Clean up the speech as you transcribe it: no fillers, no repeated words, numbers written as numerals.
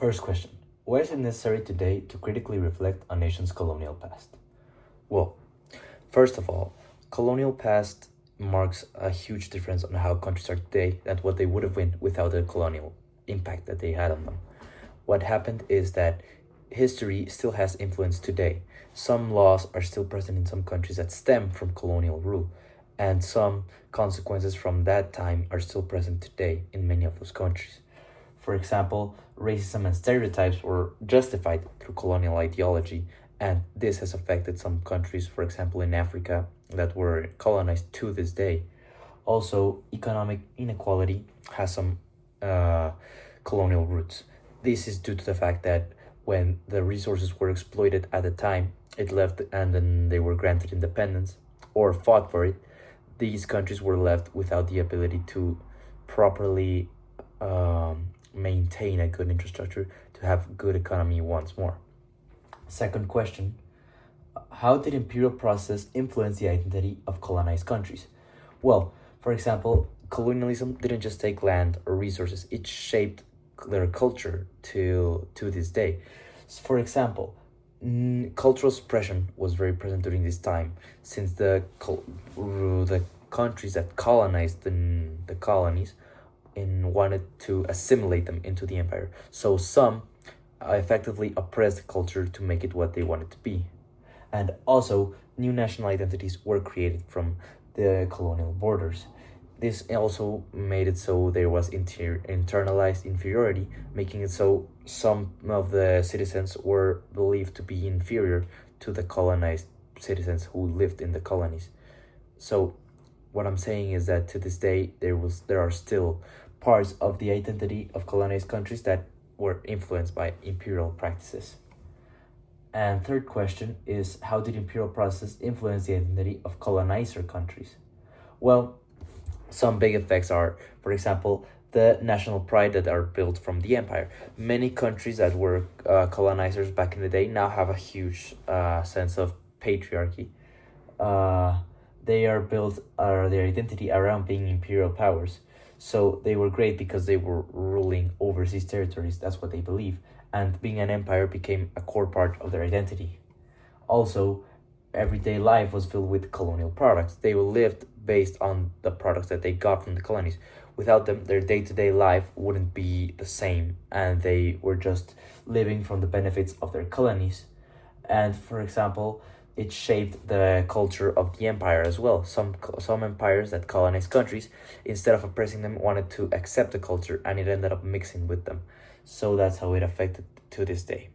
First question. Why is it necessary today to critically reflect a nation's colonial past? Well, first of all, colonial past marks a huge difference on how countries are today than what they would have been without the colonial impact that they had on them. What happened is that history still has influence today. Some laws are still present in some countries that stem from colonial rule, and some consequences from that time are still present today in many of those countries. For example, racism and stereotypes were justified through colonial ideology, and this has affected some countries, for example, in Africa, that were colonized to this day. Also, economic inequality has some colonial roots. This is due to the fact that when the resources were exploited at the time, it left and then they were granted independence or fought for it, these countries were left without the ability to properly maintain a good infrastructure to have good economy once more. Second question, how did imperial process influence the identity of colonized countries? Well, for example, colonialism didn't just take land or resources, it shaped their culture to this day. For example, cultural suppression was very present during this time, since the countries that colonized the colonies and wanted to assimilate them into the empire. So some effectively oppressed the culture to make it what they wanted to be. And also, new national identities were created from the colonial borders. This also made it so there was internalized inferiority, making it so some of the citizens were believed to be inferior to the colonized citizens who lived in the colonies. So what I'm saying is that to this day there are still parts of the identity of colonized countries that were influenced by imperial practices. And third question is, how did imperial process influence the identity of colonizer countries? Well, some big effects are, for example, the national pride that are built from the empire. Many countries that were colonizers back in the day now have a huge sense of patriarchy. They are built their identity around being imperial powers. So they were great because they were ruling overseas territories. That's what they believe. And being an empire became a core part of their identity. Also, everyday life was filled with colonial products. They lived based on the products that they got from the colonies. Without them, their day-to-day life wouldn't be the same, and they were just living from the benefits of their colonies. And for example, it shaped the culture of the empire as well. Some empires that colonized countries, instead of oppressing them, wanted to accept the culture, and it ended up mixing with them. So that's how it affected to this day.